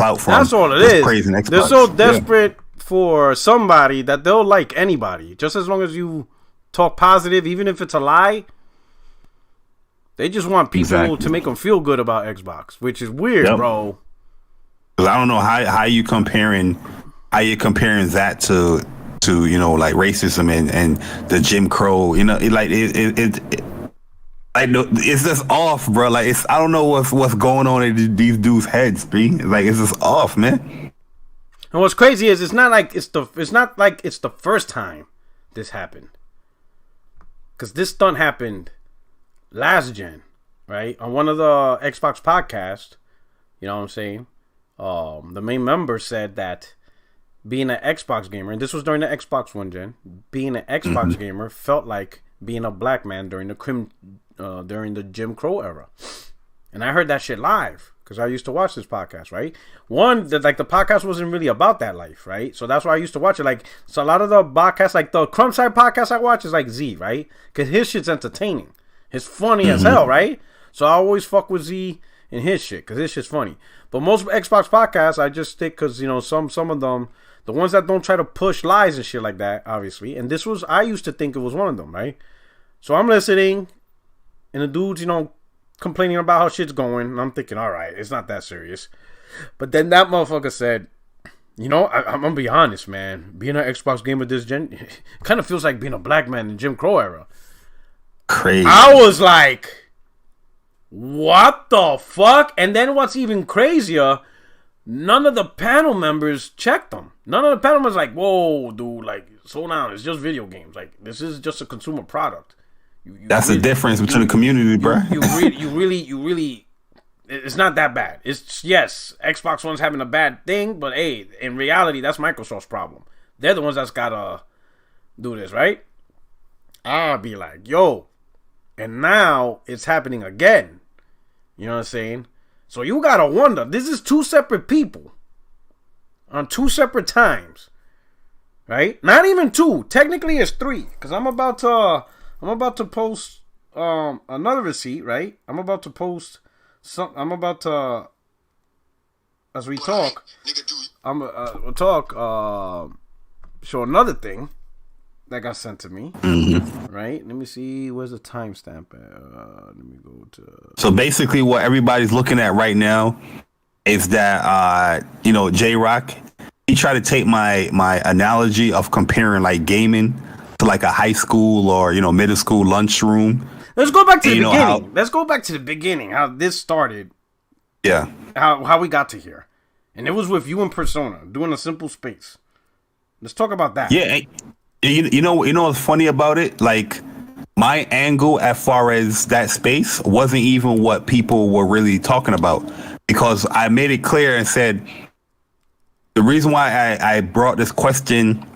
clout from. That's all it is. Praising Xbox. They're so desperate for somebody that they'll like anybody, just as long as you talk positive, even if it's a lie. They just want people to make them feel good about Xbox, which is weird, bro. Because I don't know how you comparing that to like racism and the Jim Crow. It's just off, bro. Like I don't know what's going on in these dudes' heads, B. Like it's just off, man. And what's crazy is it's not like it's the first time this happened. Because this stunt happened last gen, right? On one of the Xbox podcasts, you know what I'm saying? The main member said that being an Xbox gamer, and this was during the Xbox One gen, being an Xbox gamer felt like being a black man during the Jim Crow era. And I heard that shit live because I used to watch this podcast, right? The podcast wasn't really about that life, right? So that's why I used to watch it. Like, so a lot of the podcasts, like the Crumb Side podcast I watch is like Z, right? Because his shit's entertaining. It's funny as hell, right? So I always fuck with Z and his shit because his shit's funny. But most Xbox podcasts I just stick because, some of them, the ones that don't try to push lies and shit like that, obviously. And I used to think it was one of them, right? So I'm listening, and the dude's, complaining about how shit's going. And I'm thinking, all right, it's not that serious. But then that motherfucker said, I'm going to be honest, man. Being an Xbox gamer this gen, it kind of feels like being a black man in Jim Crow era. Crazy. I was like, what the fuck? And then what's even crazier, none of the panel members checked them. None of the panel members like, whoa, dude, like, slow down. It's just video games. Like, this is just a consumer product. That's the difference between the community, bro. You really, it's not that bad. It's, yes, Xbox One's having a bad thing, but hey, in reality, that's Microsoft's problem. They're the ones that's gotta do this, right? I'll be like, yo, and now it's happening again. You know what I'm saying? So you gotta wonder, this is two separate people on two separate times, right? Not even two. Technically, it's three, because I'm about to post another receipt, right? I'm about to as we talk, we'll talk, show another thing that got sent to me, right? Let me see, where's the timestamp at? Let me go to... So basically what everybody's looking at right now is that, J-Rock, he tried to take my analogy of comparing like gaming to like a high school or middle school lunchroom. Let's go back to the beginning. Let's go back to the beginning. How this started. Yeah. How we got to here, and it was with you and Persona doing a simple space. Let's talk about that. Yeah. You know what's funny about it? Like my angle as far as that space wasn't even what people were really talking about, because I made it clear and said the reason why I brought this question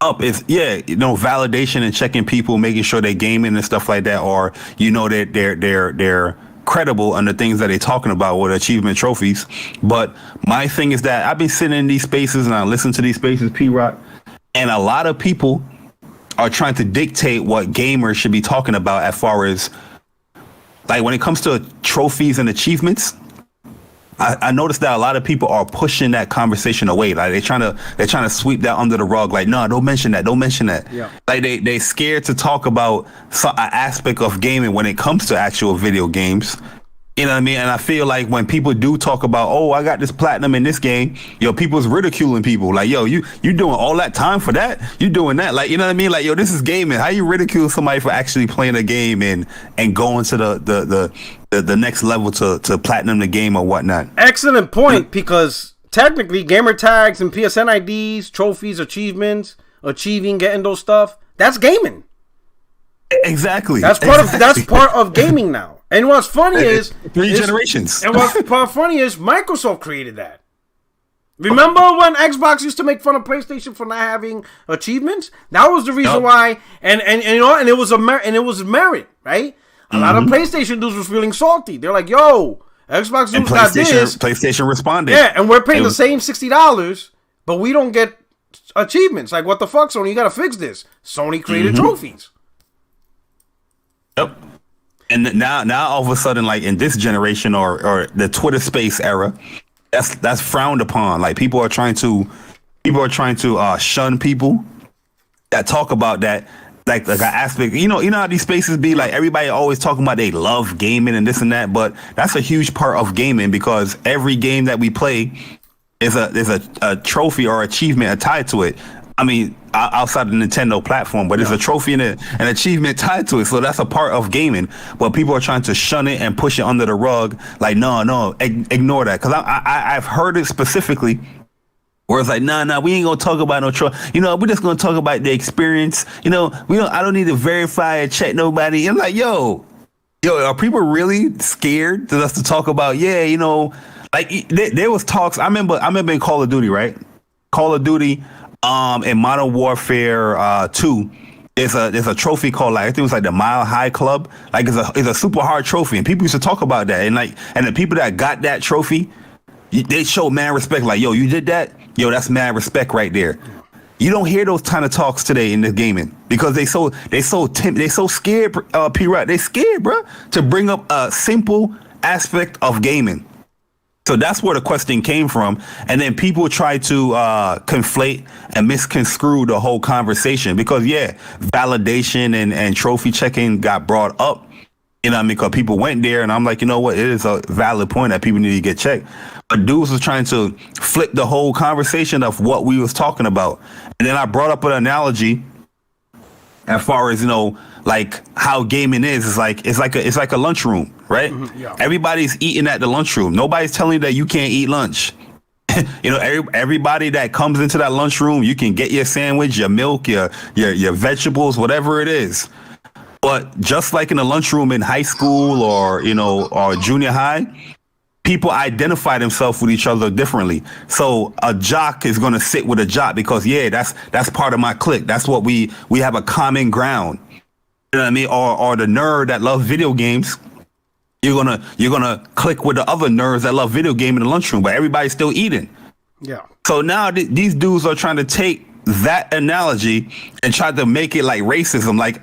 up is validation and checking people, making sure they're gaming and stuff like that, or that they're credible on the things that they're talking about with achievement trophies. But my thing is that I've been sitting in these spaces and I listen to these spaces, P-Rock, and a lot of people are trying to dictate what gamers should be talking about as far as like when it comes to trophies and achievements. I noticed that a lot of people are pushing that conversation away. Like they're trying to sweep that under the rug. Like, no, don't mention that. Don't mention that. Yeah. Like they scared to talk about an aspect of gaming when it comes to actual video games. You know what I mean? And I feel like when people do talk about, oh, I got this platinum in this game, people's ridiculing people. Like, yo, you doing all that time for that? You doing that? Like, you know what I mean? Like, yo, this is gaming. How you ridicule somebody for actually playing a game and going to the next level to platinum the game or whatnot? Excellent point, because technically gamer tags and PSN IDs, trophies, achievements, getting those stuff, that's gaming. Exactly. That's part of gaming now. And what's funny is generations. And what's funny is Microsoft created that. Remember when Xbox used to make fun of PlayStation for not having achievements? That was the reason why. And it was merit, right? A lot of PlayStation dudes was feeling salty. They're like, "Yo, Xbox dudes got this." PlayStation responded. Yeah, and we're paying the same $60, but we don't get achievements. Like, what the fuck, Sony? You gotta fix this. Sony created trophies. Yep. And now all of a sudden, like in this generation or the Twitter space era, that's frowned upon. Like people are trying to shun people that talk about that. Like an aspect, you know how these spaces be like everybody always talking about they love gaming and this and that, but that's a huge part of gaming because every game that we play is a trophy or achievement tied to it. I mean, outside the Nintendo platform, but there's a trophy and an achievement tied to it. So that's a part of gaming. But people are trying to shun it and push it under the rug. Like, no, ignore that. Because I've heard it specifically where it's like, nah, we ain't gonna talk about no troll. You know, we're just gonna talk about the experience. You know, I don't need to verify and check nobody. I'm like, yo, are people really scared to us to talk about? Yeah, you know, like there was talks. I remember in Call of Duty, right? Call of Duty, in Modern Warfare 2. There's a trophy called, like, I think it was like the Mile High Club. Like it's a super hard trophy, and people used to talk about that. And the people that got that trophy, they show mad respect. Like, yo, you did that? Yo, that's mad respect right there. You don't hear those kind of talks today in the gaming because they so scared. P-Rod, they scared, bro, to bring up a simple aspect of gaming. So that's where the question came from. And then people try to conflate and misconstrue the whole conversation because, validation and trophy checking got brought up. You know what I mean? Because people went there, and I'm like, you know what? It is a valid point that people need to get checked. But dudes was trying to flip the whole conversation of what we was talking about. And then I brought up an analogy as far as, you know, like how gaming is. It's like a lunchroom, right? Mm-hmm, yeah. Everybody's eating at the lunchroom. Nobody's telling you that you can't eat lunch. You know, everybody that comes into that lunchroom, you can get your sandwich, your milk, your vegetables, whatever it is. But just like in a lunchroom in high school or junior high, people identify themselves with each other differently. So a jock is going to sit with a jock because, that's part of my clique. That's what we have a common ground. You know what I mean? Or the nerd that loves video games, you're gonna click with the other nerds that love video game in the lunchroom, but everybody's still eating. Yeah. So now these dudes are trying to take that analogy and try to make it like racism. Like,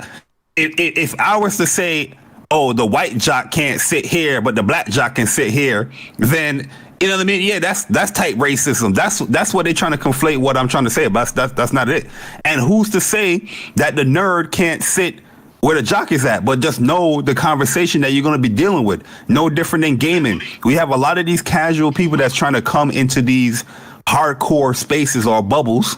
if I was to say, oh, the white jock can't sit here, but the black jock can sit here, then, you know what I mean? Yeah, that's type racism. That's what they're trying to conflate what I'm trying to say, but that's not it. And who's to say that the nerd can't sit where the jock is at, but just know the conversation that you're going to be dealing with. No different than gaming. We have a lot of these casual people that's trying to come into these hardcore spaces or bubbles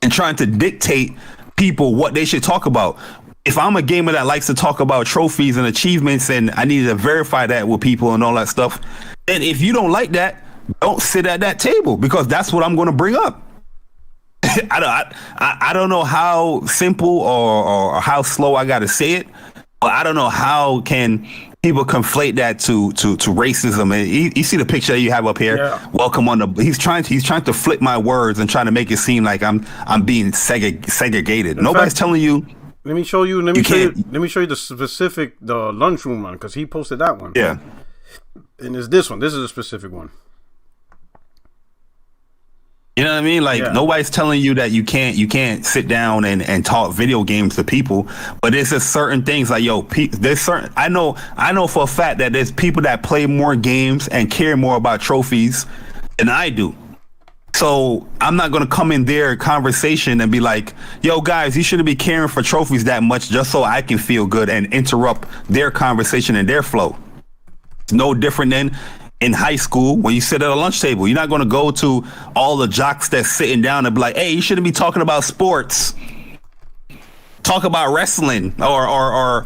and trying to dictate people what they should talk about. If I'm a gamer that likes to talk about trophies and achievements and I need to verify that with people and all that stuff, then if you don't like that, don't sit at that table because that's what I'm going to bring up. I don't know how simple or how slow I got to say it, but I don't know how can people conflate that to racism. And you see the picture that you have up here. Yeah. Welcome on the. He's trying to flip my words and trying to make it seem like I'm being segregated. Nobody's telling you. Let me show you. Let me show you the specific lunchroom one because he posted that one. Yeah, and it's this one. This is a specific one. You know what I mean? Like nobody's telling you that you can't sit down and talk video games to people, but there's just certain things like there's certain. I know for a fact that there's people that play more games and care more about trophies than I do. So I'm not going to come in their conversation and be like, yo, guys, you shouldn't be caring for trophies that much just so I can feel good and interrupt their conversation and their flow. It's no different than in high school when you sit at a lunch table. You're not going to go to all the jocks that's sitting down and be like, hey, you shouldn't be talking about sports. Talk about wrestling or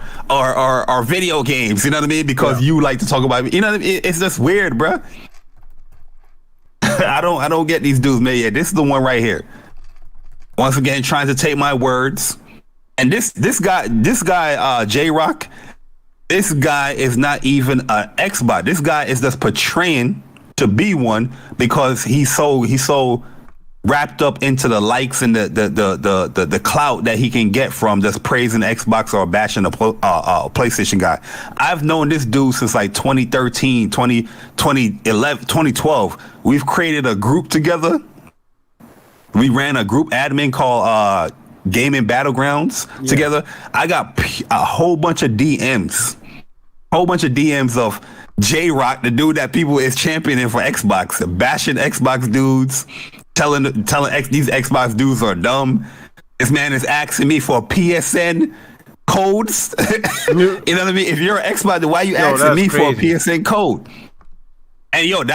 video games. You know what I mean? Because you like to talk about, you know what I mean? It's just weird, bruh. I don't get these dudes, man. Yeah, this is the one right here. Once again, trying to take my words. And this guy, J-Rock, this guy is not even an Xbox. This guy is just portraying to be one because he's so wrapped up into the likes and the clout that he can get from just praising Xbox or bashing a PlayStation guy. I've known this dude since like 2013, 2011, 2012. We've created a group together. We ran a group admin called Gaming Battlegrounds together. I got a whole bunch of DMs of J-Rock, the dude that people is championing for Xbox, bashing Xbox dudes, telling these Xbox dudes are dumb. This man is asking me for PSN codes. You know what I mean? If you're an Xbox, why are you asking me for a PSN code? And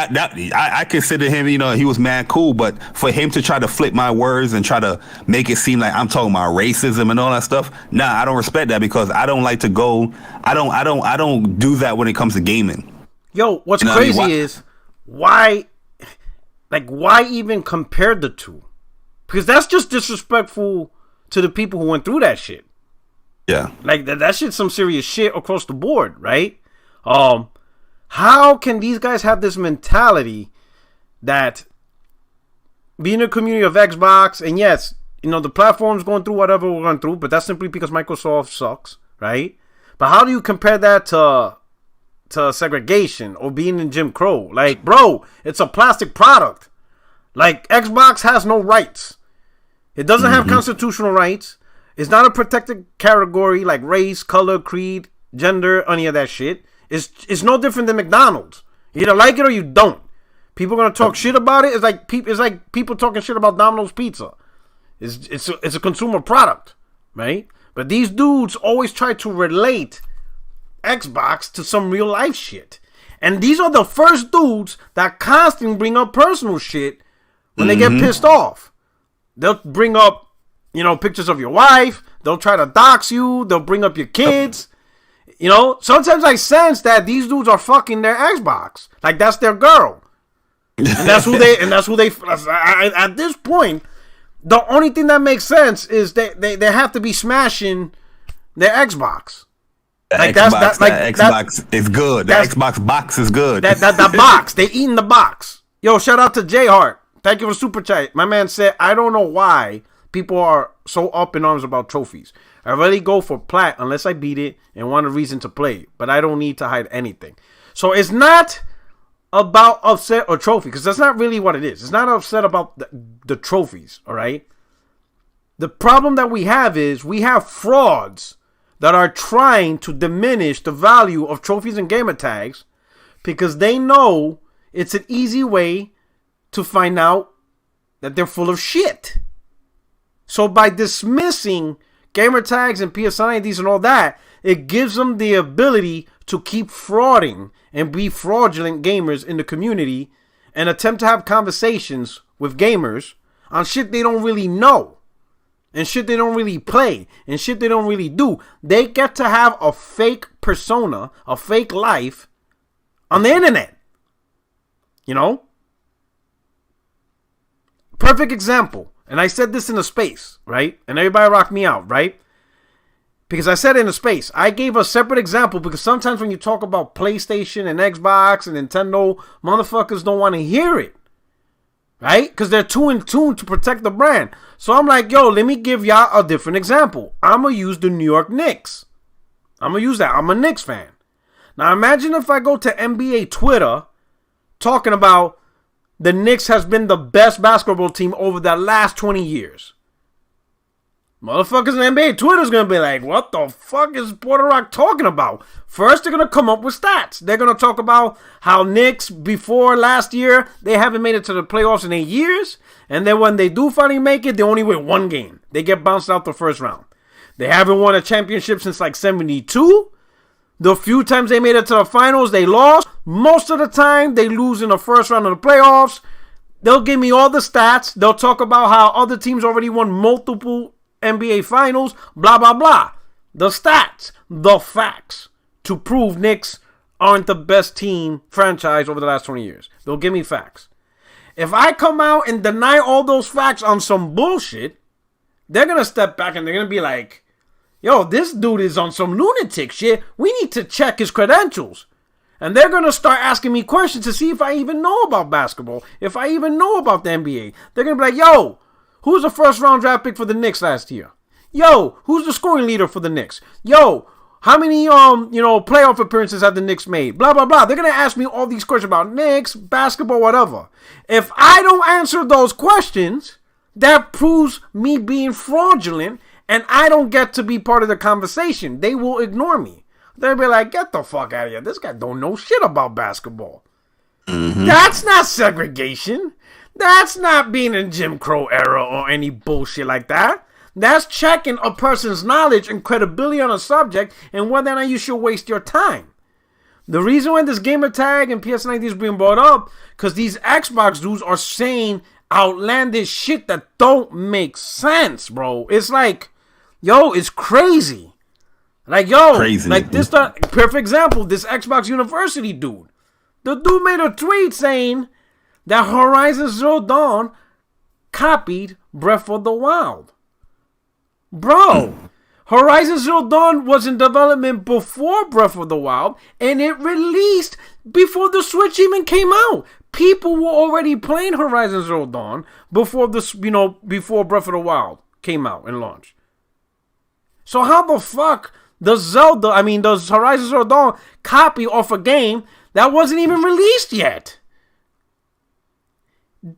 I consider him, he was mad cool, but for him to try to flip my words and try to make it seem like I'm talking about racism and all that stuff, nah, I don't respect that, because I don't like to go. I don't do that when it comes to gaming. Yo, what's crazy is why even compare the two? Because that's just disrespectful to the people who went through that shit. Yeah, like that shit's some serious shit across the board, right? How can these guys have this mentality that being a community of Xbox, and yes, the platform's going through whatever we're going through, but that's simply because Microsoft sucks, right? But how do you compare that to segregation or being in Jum Crow? Like, bro, it's a plastic product. Like, Xbox has no rights. It doesn't have constitutional rights. It's not a protected category like race, color, creed, gender, any of that shit. It's no different than McDonald's. You either like it or you don't. People are gonna talk shit about it. It's like people talking shit about Domino's Pizza. It's a consumer product, right? But these dudes always try to relate Xbox to some real life shit, and these are the first dudes that constantly bring up personal shit when they get pissed off. They'll bring up, pictures of your wife. They'll try to dox you. They'll bring up your kids. Sometimes I sense that these dudes are fucking their Xbox. Like, that's their girl. And that's who they, at this point, the only thing that makes sense is they have to be smashing their Xbox. Xbox is good. The Xbox box is good. That box. They eating the box. Yo, shout out to J Hart. Thank you for the super chat. My man said, I don't know why people are so up in arms about trophies. I really go for plat unless I beat it and want a reason to play, but I don't need to hide anything. So it's not about upset or trophy, because that's not really what it is. It's not upset about the trophies, all right? The problem that we have is we have frauds that are trying to diminish the value of trophies and gamer tags because they know it's an easy way to find out that they're full of shit. So by dismissing gamer tags and PSN IDs and all that, it gives them the ability to keep frauding and be fraudulent gamers in the community and attempt to have conversations with gamers on shit they don't really know and shit they don't really play and shit they don't really do. They get to have a fake persona, a fake life on the internet. Perfect example. And I said this in a space, right? And everybody rocked me out, right? Because I said in a space. I gave a separate example because sometimes when you talk about PlayStation and Xbox and Nintendo, motherfuckers don't want to hear it. Right? Because they're too in tune to protect the brand. So I'm like, yo, let me give y'all a different example. I'm going to use the New York Knicks. I'm going to use that. I'm a Knicks fan. Now imagine if I go to NBA Twitter talking about the Knicks has been the best basketball team over the last 20 years. Motherfuckers in NBA Twitter's going to be like, what the fuck is Porter Rock talking about? First, they're going to come up with stats. They're going to talk about how Knicks, before last year, they haven't made it to the playoffs in 8 years. And then when they do finally make it, they only win one game. They get bounced out the first round. They haven't won a championship since like 72. The few times they made it to the finals, they lost. Most of the time, they lose in the first round of the playoffs. They'll give me all the stats. They'll talk about how other teams already won multiple NBA finals, blah, blah, blah. The stats, the facts to prove Knicks aren't the best team franchise over the last 20 years. They'll give me facts. If I come out and deny all those facts on some bullshit, they're going to step back and they're going to be like, yo, this dude is on some lunatic shit. We need to check his credentials. And they're going to start asking me questions to see if I even know about basketball, if I even know about the NBA. They're going to be like, yo, who's the first round draft pick for the Knicks last year? Yo, who's the scoring leader for the Knicks? Yo, how many playoff appearances have the Knicks made? Blah, blah, blah. They're going to ask me all these questions about Knicks, basketball, whatever. If I don't answer those questions, that proves me being fraudulent and I don't get to be part of the conversation. They will ignore me. they'd be like, get the fuck out of here. This guy don't know shit about basketball. That's not segregation. That's not being in Jim Crow era or any bullshit like that. That's checking a person's knowledge and credibility on a subject and whether or not you should waste your time. The reason why this gamer tag and PSN ID is being brought up, because these Xbox dudes are saying outlandish shit that don't make sense, bro. It's like, yo, it's crazy. Like, yo, crazy. Like this, perfect example, this Xbox University dude. The dude made a tweet saying that Horizon Zero Dawn copied Breath of the Wild. Bro, Horizon Zero Dawn was in development before Breath of the Wild, and it released before the Switch even came out. People were already playing Horizon Zero Dawn before before Breath of the Wild came out and launched. So how the fuck does Horizon Zero Dawn copy off a game that wasn't even released yet?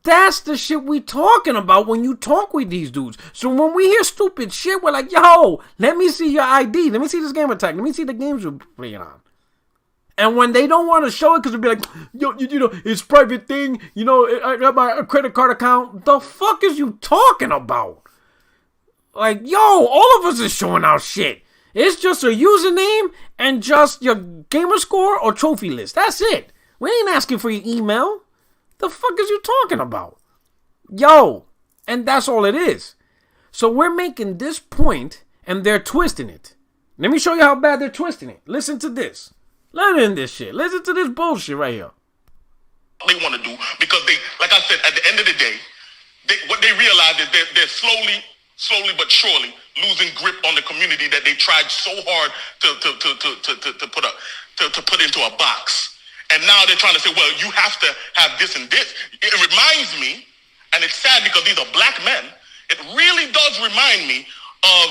That's the shit we talking about when you talk with these dudes. So when we hear stupid shit, we're like, yo, let me see your ID. Let me see this gamer tag. Let me see the games you're playing on. And when they don't want to show it because they'll be like, yo, it's private thing. I got my credit card account. The fuck is you talking about? Like, yo, all of us is showing our shit. It's just a username and just your gamer score or trophy list. That's it. We ain't asking for your email. The fuck is you talking about? Yo, and that's all it is. So we're making this point and they're twisting it. Let me show you how bad they're twisting it. Listen to this. Listen to this shit. Listen to this bullshit right here. They want to do because they, like I said, at the end of the day, what they realize is they're slowly but surely losing grip on the community that they tried so hard to put into a box. And now they're trying to say, well, you have to have this and this. It reminds me, and it's sad because these are black men, it really does remind me of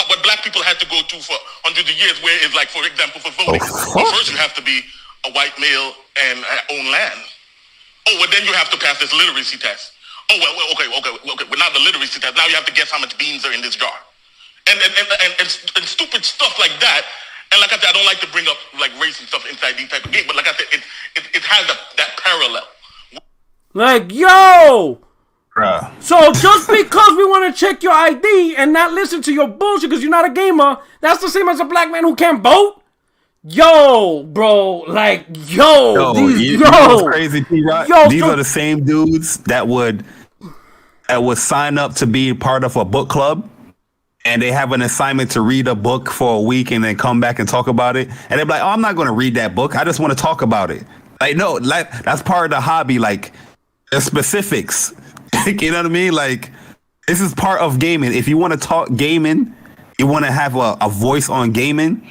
what black people had to go through for hundreds of years, where it's like, for example, for voting. Well, first you have to be a white male and own land. Oh, well, then you have to pass this literacy test. Oh, well, okay. Well, not the literacy test. Now you have to guess how much beans are in this jar. And stupid stuff like that. And like I said, I don't like to bring up like race and stuff inside these type of games, but like I said, it has that parallel. Like, yo! Bruh. So just because we want to check your ID and not listen to your bullshit because you're not a gamer, that's the same as a black man who can't vote? Yo, bro, like, yo. You know what's crazy, P-Rock? These are the same dudes that would sign up to be part of a book club. And they have an assignment to read a book for a week and then come back and talk about it. And they're like, oh, I'm not going to read that book. I just want to talk about it. Like, no, that's part of the hobby. Like, the specifics. You know what I mean? Like, this is part of gaming. If you want to talk gaming, you want to have a voice on gaming.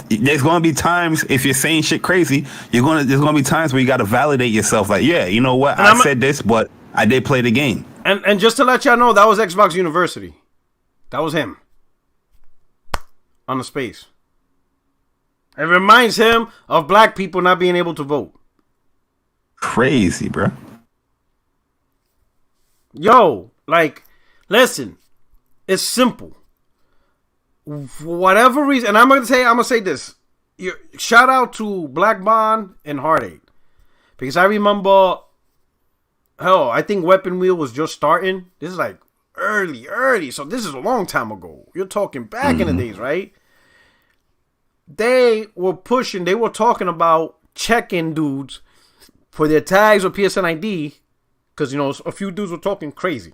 There's going to be times, if you're saying shit crazy, there's going to be times where you got to validate yourself. Like, yeah, you know what? I said this, but I did play the game. And just to let y'all know, that was Xbox University. That was him. On the space. It reminds him of black people not being able to vote. Crazy, bro. Yo, like, listen. It's simple. For whatever reason, and I'm gonna say this. Shout out to Black Bond and Heartache. Because I remember, I think Weapon Wheel was just starting. This is like early. So this is a long time ago. You're talking back in the days, right? They were talking about checking dudes for their tags or PSN ID because, a few dudes were talking crazy.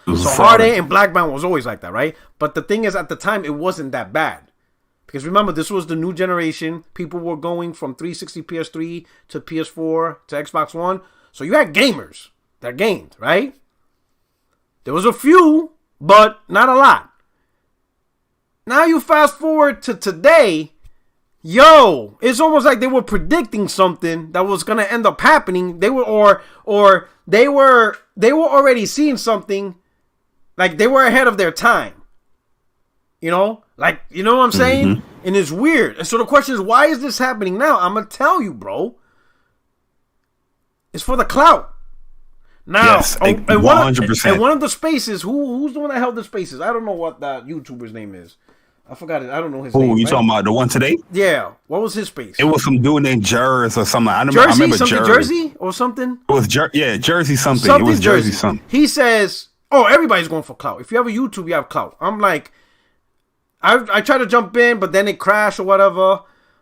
So Heartache and Black Band was always like that, right? But the thing is, at the time, it wasn't that bad. Because remember, this was the new generation. People were going from 360 PS3 to PS4 to Xbox One. So you had gamers that gamed, right? There was a few, but not a lot. Now you fast forward to today, it's almost like they were predicting something that was gonna end up happening. They were they were already seeing something, like they were ahead of their time. You know what I'm saying? Mm-hmm. And it's weird. And so the question is, why is this happening now? I'm gonna tell you, bro. It's for the clout. Now, yes, 100%. And one of the spaces, who's the one that held the spaces? I don't know what that YouTuber's name is. I forgot it. I don't know his Who name. you Right? talking about? The one today? Yeah. What was his space? It was some dude named Jers or something. I Jersey, remember something Jersey or something. It was Jersey something. Something It was Jersey Jersey. something. He says, "Oh, everybody's going for Clout. If you have a YouTube, you have Clout." I'm like, I try to jump in, but then it crashed or whatever.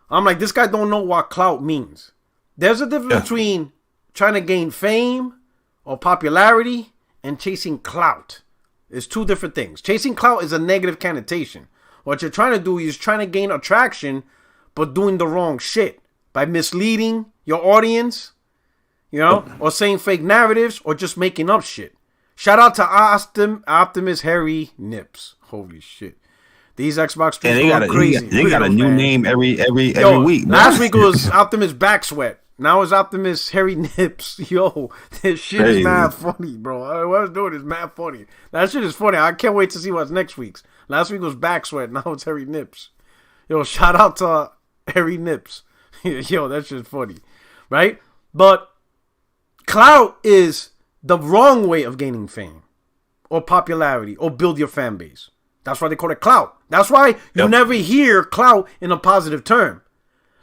I'm like, this guy don't know what Clout means. There's a difference between trying to gain fame or popularity and chasing clout. It's two different things. Chasing clout is a negative connotation. What you're trying to do is trying to gain attraction, but doing the wrong shit by misleading your audience, or saying fake narratives or just making up shit. Shout out to Optimus Harry Nips. Holy shit. These Xbox streams going crazy. They got a new name every week. Last week was Optimus Back Sweat. Now it's Optimus Harry Nips. Yo, this shit is mad funny, bro. What I was doing is mad funny. That shit is funny. I can't wait to see what's next week's. Last week was Back Sweat. Now it's Harry Nips. Yo, shout out to Harry Nips. Yo, that shit's funny. Right? But clout is the wrong way of gaining fame or popularity or build your fan base. That's why they call it clout. That's why you never hear clout in a positive term.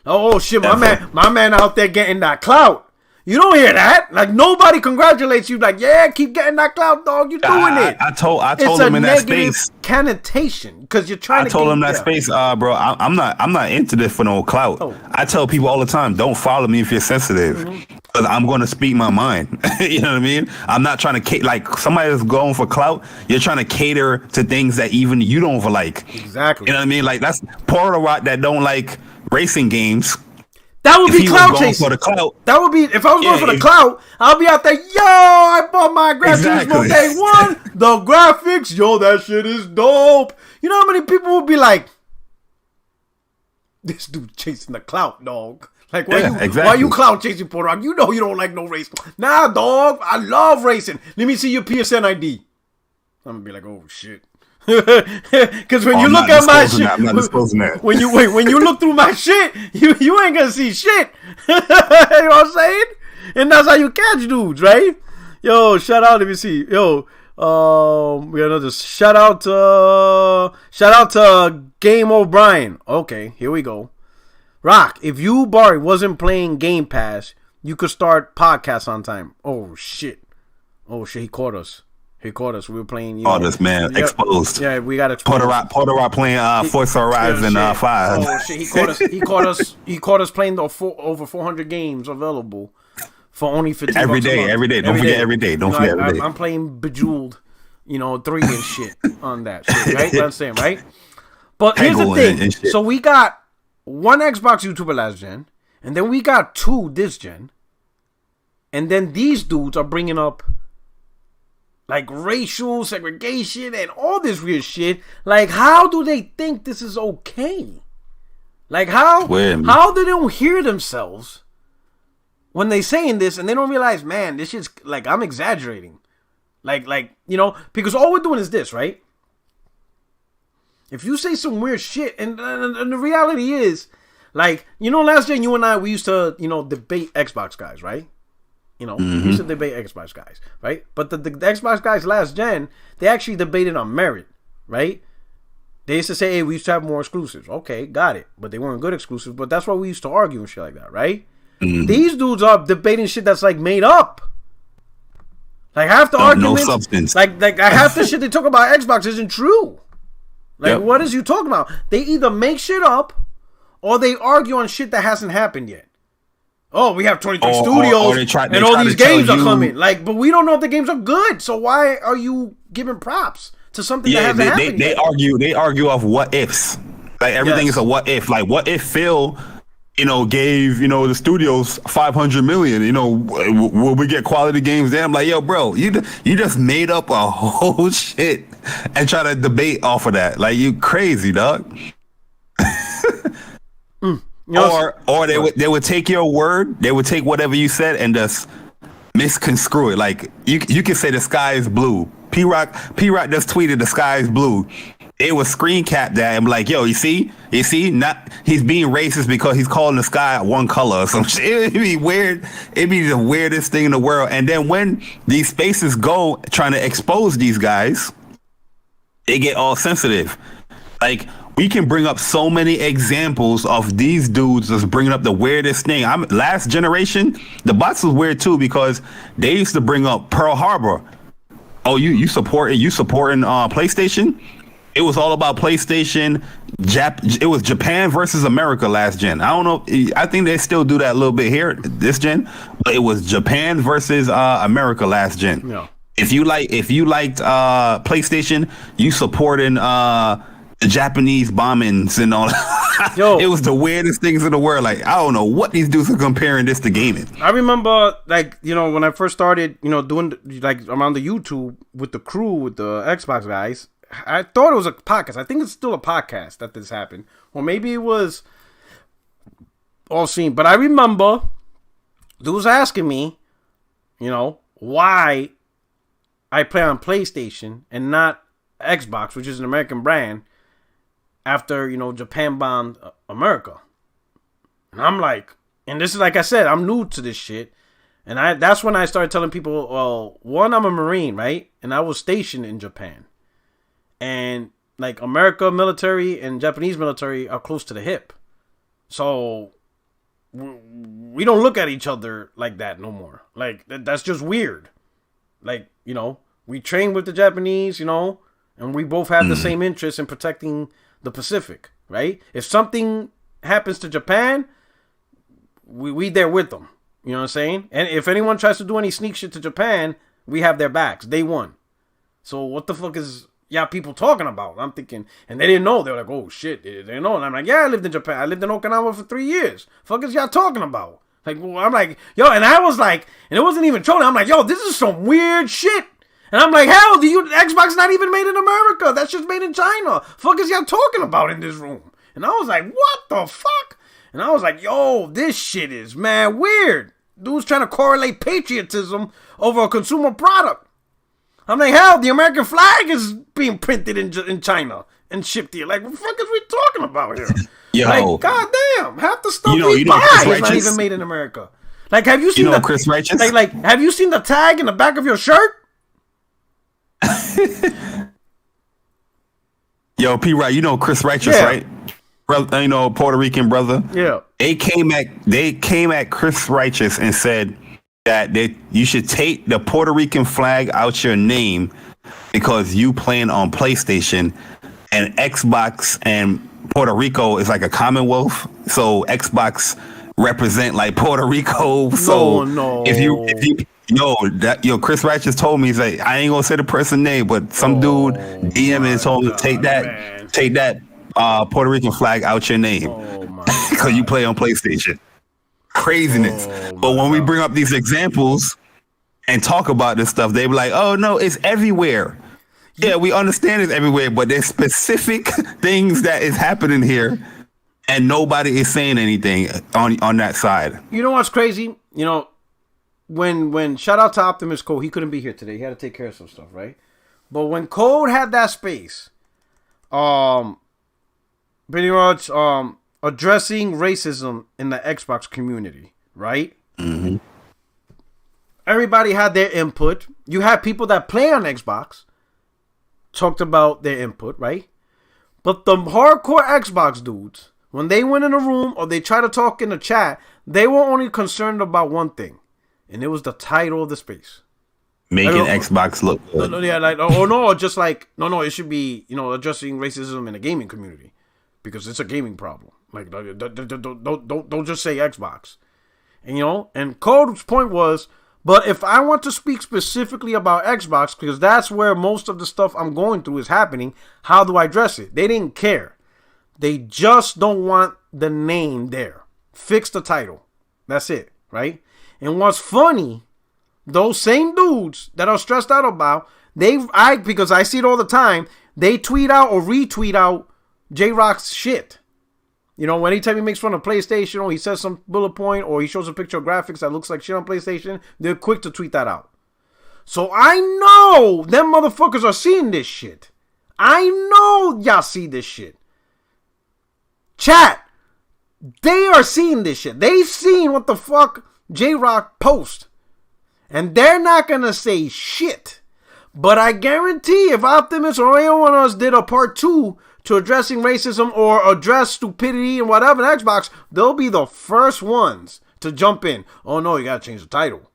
Oh shit, my man out there getting that clout. You don't hear that. Like, nobody congratulates you. Like, yeah, keep getting that clout, dog. You're doing it. I told him in that space. It's a negative connotation because you're trying to. I told him that space, bro. I'm not into this for no clout. Oh. I tell people all the time, don't follow me if you're sensitive, because I'm going to speak my mind. You know what I mean? I'm not trying to like somebody that's going for clout. You're trying to cater to things that even you don't like. Exactly. You know what I mean? Like, that's part of what that don't like racing games. That would be clout chasing. For the clout. That would be, if I was going for the clout, I'll be out there, yo, I bought my Gran Turismo Day 1. The graphics, yo, that shit is dope. You know how many people would be like, this dude chasing the clout, dog. Like, why you clout chasing, Puerto Rico? You know you don't like no race. Nah, dog, I love racing. Let me see your PSN ID. I'm going to be like, oh, shit. Because when you look at my shit, I'm not disclosing that. When you look through my shit, you ain't gonna see shit. You know what I'm saying? And that's how you catch dudes, right? Yo, shout out. Let me see. Yo, we got another shout out to Game O'Brien. Okay, here we go. Rock, if you Barry wasn't playing Game Pass, you could start podcasts on time. Oh shit, he caught us. We were playing. This man exposed. Yeah, we got exposed. Porter Rock playing Forza Horizon 5. Oh shit! He caught us playing over 400 games available for only $15 every day. Don't forget every day. Don't forget every day. I'm playing Bejeweled, 3 and shit on that shit. Right? That's saying right. But here's the thing. So we got one Xbox YouTuber last gen, and then we got 2 this gen, and then these dudes are bringing up like racial segregation and all this weird shit. Like, how do they think this is okay? Like, how they don't hear themselves when they saying this and they don't realize, man, this shit's like, I'm exaggerating. Like, because all we're doing is this, right? If you say some weird shit, and the reality is, like, last gen, you and I, we used to, debate Xbox guys, right? We used to debate Xbox guys, right? But the Xbox guys last gen, they actually debated on merit, right? They used to say, hey, we used to have more exclusives. Okay, got it. But they weren't good exclusives. But that's why we used to argue and shit like that, right? These dudes are debating shit that's like made up. Like half the arguments, no substance. Like half the shit they talk about Xbox isn't true. Like, what is you talking about? They either make shit up or they argue on shit that hasn't happened yet. Oh, we have 23 studios and all these games are coming. Like, but we don't know if the games are good. So why are you giving props to something that hasn't happened yet? They argue off what ifs. Like, everything is a what if. Like, what if Phil, gave, the studios 500 million, will we get quality games there? I'm like, yo, bro, you just made up a whole shit and try to debate off of that. Like, you crazy, dog. Or they would take your word, they would take whatever you said and just misconstrue it. Like, you can say the sky is blue. P-Rock just tweeted the sky is blue. It was screen capped that and like, yo, you see, not he's being racist because he's calling the sky one color or some shit. It'd be weird. It'd be the weirdest thing in the world. And then when these spaces go trying to expose these guys, they get all sensitive. Like, we can bring up so many examples of these dudes just bringing up the weirdest thing. Last generation, the bots was weird too because they used to bring up Pearl Harbor. Oh, you supporting PlayStation? It was all about PlayStation. It was Japan versus America last gen. I don't know. I think they still do that a little bit here this gen, but it was Japan versus America last gen. Yeah. If you liked PlayStation, you supporting the Japanese bombings and all that. Yo. It was the weirdest things in the world. Like, I don't know what these dudes are comparing this to gaming. I remember, like, you know, when I first started, you know, doing like around the YouTube with the crew, with the Xbox guys, I thought it was a podcast. I think it's still a podcast that this happened. Or maybe it was all seen. But I remember dudes asking me, you know, why I play on PlayStation and not Xbox, which is an American brand, after, you know, Japan bombed America. And I'm like, and this is, like I said, I'm new to this shit. And that's when I started telling people, well, one, I'm a Marine, right? And I was stationed in Japan. And like America military and Japanese military are close to the hip. So we don't look at each other like that no more. Like that's just weird. Like, you know, we train with the Japanese, you know, and we both have the same interest in protecting the Pacific, right? If something happens to Japan, we there with them. You know what I'm saying? And if anyone tries to do any sneak shit to Japan, we have their backs. Day one. So what the fuck is y'all people talking about? I'm thinking, and they didn't know. They were like, oh shit, they didn't know. And I'm like, yeah, I lived in Japan. I lived in Okinawa for 3 years. Fuck is y'all talking about? Like, well, I'm like, yo, and I was like, and it wasn't even trolling. I'm like, yo, this is some weird shit. And I'm like, hell, Xbox not even made in America. That's just made in China. Fuck is y'all talking about in this room? And I was like, what the fuck? And I was like, yo, this shit is mad weird. Dude's trying to correlate patriotism over a consumer product. I'm like, hell, the American flag is being printed in China and shipped here. Like, what the fuck is we talking about here? Yo. Like, goddamn, half the stuff we buy is not even made in America. Like, have you seen Chris Righteous? Like, have you seen the tag in the back of your shirt? Yo, P. Right, you know Chris Righteous, right? Brother, you know, Puerto Rican brother. Yeah. They came at Chris Righteous and said that you should take the Puerto Rican flag out your name because you playing on PlayStation, and Xbox and Puerto Rico is like a commonwealth, so Xbox represent like Puerto Rico. So if you Chris Righteous told me, he's like, I ain't gonna say the person name, but some dude DM and told me take that Puerto Rican flag out your name because you play on PlayStation. Craziness. But when we bring up these examples and talk about this stuff, they be like, oh no, it's everywhere. Yeah, we understand it's everywhere, but there's specific things that is happening here and nobody is saying anything on that side. You know what's crazy? You know, when shout out to Optimus Code, he couldn't be here today. He had to take care of some stuff, right? But when Code had that space, pretty much addressing racism in the Xbox community, right? Mm-hmm. Everybody had their input. You had people that play on Xbox talked about their input, right? But the hardcore Xbox dudes, when they went in a room or they try to talk in the chat, they were only concerned about one thing, and it was the title of the space. Making Xbox look good. It should be, you know, addressing racism in the gaming community because it's a gaming problem. Like, don't just say Xbox. And, you know, and Code's point was, but if I want to speak specifically about Xbox, because that's where most of the stuff I'm going through is happening, how do I address it? They didn't care. They just don't want the name there. Fix the title. That's it, right? And what's funny, those same dudes that are stressed out about, because I see it all the time, they tweet out or retweet out J-Rock's shit. You know, anytime he makes fun of PlayStation or he says some bullet point or he shows a picture of graphics that looks like shit on PlayStation, they're quick to tweet that out. So I know them motherfuckers are seeing this shit. I know y'all see this shit. Chat, they are seeing this shit. They've seen what the fuck J-Rock post. And they're not going to say shit. But I guarantee if Optimus or anyone else did a part 2 to addressing racism or address stupidity and whatever in Xbox, they'll be the first ones to jump in. Oh no, you gotta change the title.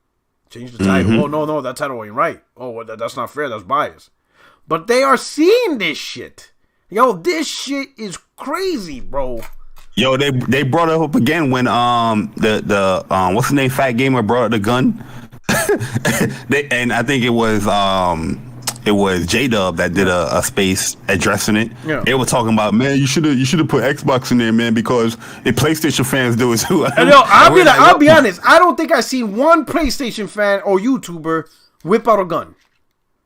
Change the title. Oh no, that title ain't right. Oh, that's not fair. That's biased. But they are seeing this shit. Yo, this shit is crazy, bro. Yo, they brought it up again when the what's his name, Fat Gamer, brought up the gun. And I think it was J-Dub that did a space addressing it. Yeah. They were talking about, man, you should have put Xbox in there, man, because the PlayStation fans do it too. And yo, I'll be honest. I don't think I've seen one PlayStation fan or YouTuber whip out a gun.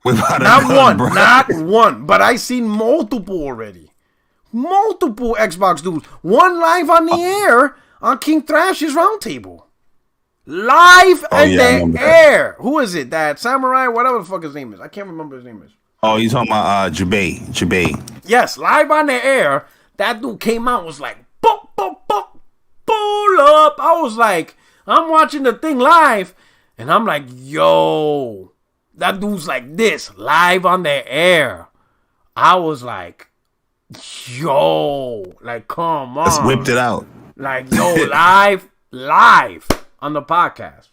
Not one. But I seen multiple already. Multiple Xbox dudes. One live on the air on King Thrash's Roundtable. Live in the air. Who is it? That Samurai, whatever the fuck his name is. I can't remember his name is. Oh, you talking about Jabay. Yes, live on the air. That dude came out and was like, boop, boop, boop, pull up. I was like, I'm watching the thing live. And I'm like, yo, that dude's like this, live on the air. I was like, yo, like, come on. Just whipped it out. Like, yo, live on the podcast.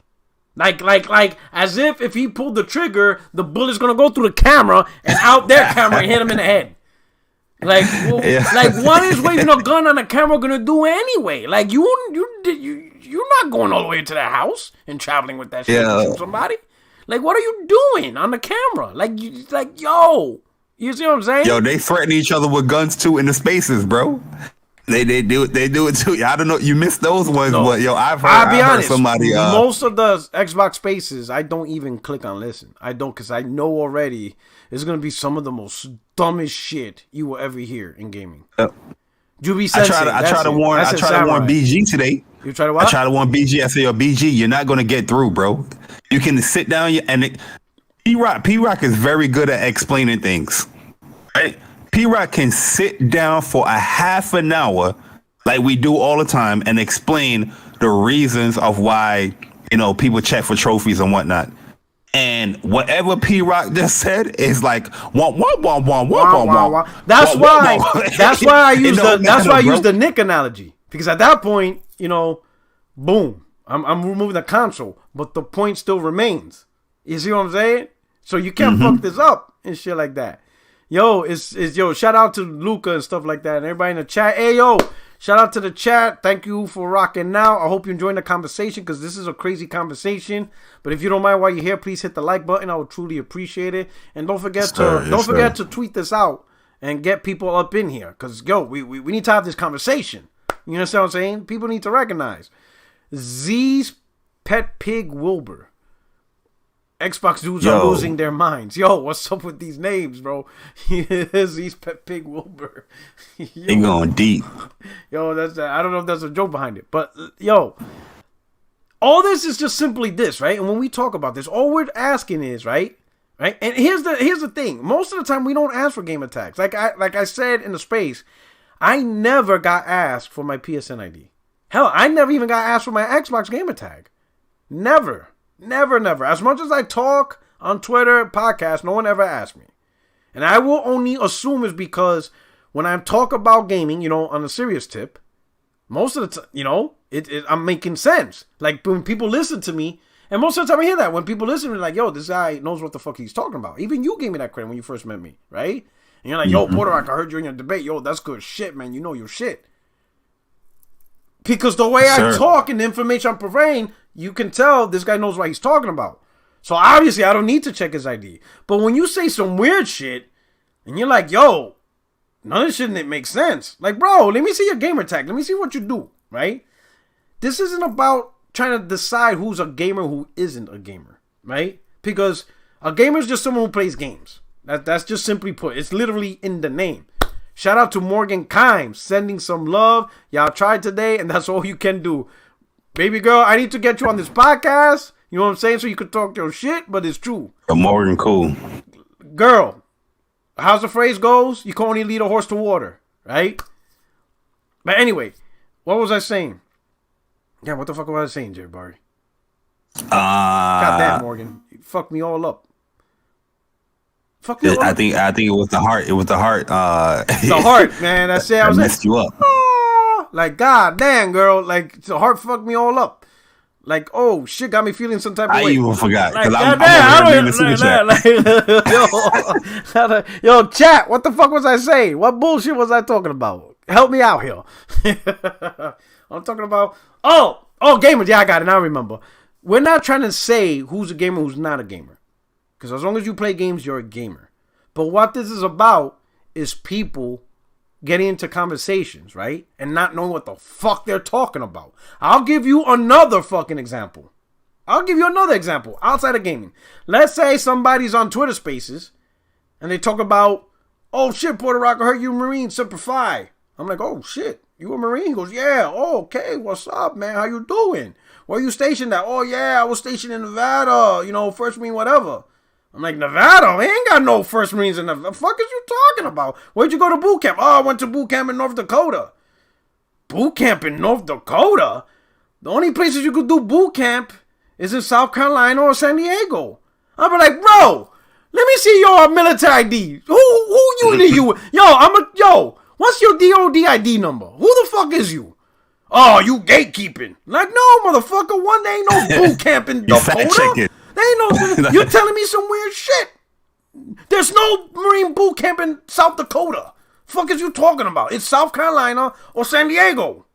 Like, as if he pulled the trigger, the bullet's gonna go through the camera and out their camera and hit him in the head. Like, like, what is waving a gun on the camera gonna do anyway? Like, you're not going all the way to the house and traveling with that shit to shoot somebody. Like, what are you doing on the camera? Like, yo, you see what I'm saying? Yo, they threaten each other with guns too in the spaces, bro. They do it too. I don't know. You missed those ones, but yo, I'll be honest. Somebody, most of the Xbox Spaces, I don't even click on listen. I don't, because I know already it's gonna be some of the most dumbest shit you will ever hear in gaming. Juby Sensei. I try to warn BG today. You try to what? I try to warn BG. I say, yo, BG, you're not gonna get through, bro. You can sit down and P-Rock is very good at explaining things, right? P-Rock can sit down for a half an hour, like we do all the time, and explain the reasons of why, people check for trophies and whatnot. And whatever P-Rock just said is like, wah, wah, wah, wah, wah, wah, wah. That's why I use the Nick analogy. Because at that point, boom, I'm removing the console, but the point still remains. You see what I'm saying? So you can't fuck this up and shit like that. Yo, shout out to Luca and stuff like that, and everybody in the chat. Hey, yo, shout out to the chat. Thank you for rocking now. I hope you're enjoying the conversation, because this is a crazy conversation. But if you don't mind while you're here, please hit the like button. I would truly appreciate it. And don't forget to tweet this out and get people up in here, because yo, we need to have this conversation. You understand what I'm saying? People need to recognize Z's Pet Pig Wilbur. Xbox dudes are losing their minds. Yo, what's up with these names, bro? Z's Pet Pig Wilbur. They going deep. Yo, I don't know if that's a joke behind it, but yo, all this is just simply this, right? And when we talk about this, all we're asking is, right? And here's the thing. Most of the time, we don't ask for gamer tags. Like I said in the space, I never got asked for my PSN ID. Hell, I never even got asked for my Xbox gamer tag. Never. As much as I talk on Twitter, podcast, no one ever asked me. And I will only assume it's because when I talk about gaming, on a serious tip, most of the time, I'm making sense. Like, when people listen to me, and most of the time I hear that. When people listen to me, like, yo, this guy knows what the fuck he's talking about. Even you gave me that credit when you first met me, right? And you're like, yo, Puerto Rico, I heard you in your debate. Yo, that's good shit, man. You know your shit. Because the way I talk and the information I'm providing, you can tell this guy knows what he's talking about. So obviously I don't need to check his ID. But when you say some weird shit, and you're like, yo, none of this shit makes sense. Like, bro, let me see your gamer tag. Let me see what you do, right? This isn't about trying to decide who's a gamer, who isn't a gamer, right? Because a gamer is just someone who plays games. That's just simply put. It's literally in the name. Shout out to Morgan Kimes, sending some love. Y'all tried today, and that's all you can do. Baby girl, I need to get you on this podcast. You know what I'm saying? So you can talk your shit, but it's true. Morgan, cool. Girl, how's the phrase goes? You can only lead a horse to water, right? But anyway, what was I saying? Yeah, what the fuck was I saying, Jerry Barry? Goddamn, Morgan. You fucked me all up. Fuck me all I up. think it was the heart. It was the heart. The heart, man. That's it. I was messed you up. Oh, like, god damn, girl. Like, the heart fucked me all up. Like, oh shit, got me feeling some type of way. I even forgot because like, I'm over here reading the super chat. Yo, chat. What the fuck was I saying? What bullshit was I talking about? Help me out here. I'm talking about. Oh, gamers. Yeah, I got it. Now I remember. We're not trying to say who's a gamer, who's not a gamer. Because as long as you play games, you're a gamer. But what this is about is people getting into conversations, right? And not knowing what the fuck they're talking about. I'll give you another fucking example. Outside of gaming. Let's say somebody's on Twitter Spaces and they talk about, oh shit, Puerto Rico, I heard you Marine, Semper Fi. I'm like, oh shit, you a Marine? He goes, yeah, oh, okay, what's up, man? How you doing? Where you stationed at? Oh yeah, I was stationed in Nevada, First Marine, whatever. I'm like, Nevada? We ain't got no First Marines in Nevada. The fuck is you talking about? Where'd you go to boot camp? Oh, I went to boot camp in North Dakota. Boot camp in North Dakota? The only places you could do boot camp is in South Carolina or San Diego. I'll be like, bro, let me see your military ID. Who you? Yo, what's your DOD ID number? Who the fuck is you? Oh, you gatekeeping. Like, no, motherfucker, there ain't no boot camp in Dakota. They ain't no. You're telling me some weird shit. There's no Marine boot camp in South Dakota. Fuck is you talking about? It's South Carolina or San Diego.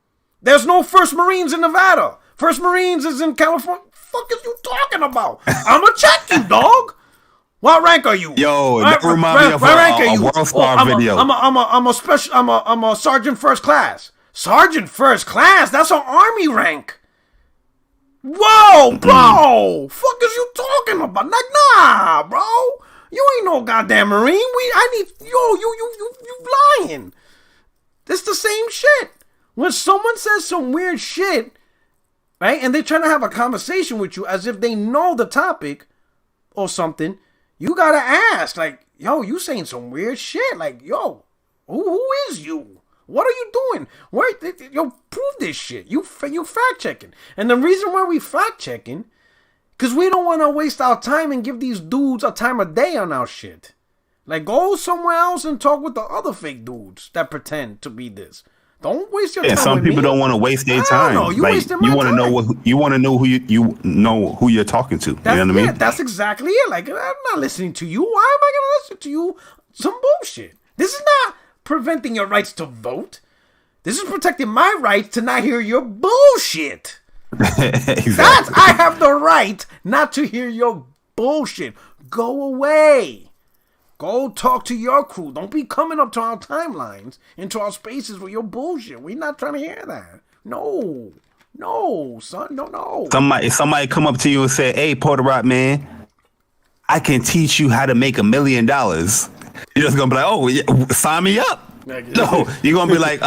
There's no First Marines in Nevada. First Marines is in California. Fuck is you talking about? I'ma check you, dog. What rank are you? Yo, that remind me of a World Star video. I'm a sergeant first class. Sergeant first class? That's an army rank. Whoa, bro! Fuck is you talking about? Like, nah, bro. You ain't no goddamn Marine. You lying. It's the same shit. When someone says some weird shit, right, and they're trying to have a conversation with you as if they know the topic or something, you gotta ask, like, yo, you saying some weird shit. Like, yo, who is you? What are you doing? Yo, prove this shit. You fact checking. And the reason why we fact checking, because we don't want to waste our time and give these dudes a time of day on our shit. Like, go somewhere else and talk with the other fake dudes that pretend to be this. Don't waste your time. Yeah, some people don't want to waste their time. You wasting my time. You want to know who you're talking to. You know what I mean? Yeah, that's exactly it. Like, I'm not listening to you. Why am I going to listen to you? Some bullshit. This is not preventing your rights to vote. This is protecting my right to not hear your bullshit. Exactly. I have the right not to hear your bullshit. Go away. Go talk to your crew. Don't be coming up to our timelines, into our spaces with your bullshit. We're not trying to hear that. No, son, no. Somebody come up to you and say, "Hey, Puerto Rico man, I can teach you how to make $1 million." You're just gonna be like, "Oh, yeah, sign me up." No, you're gonna be like,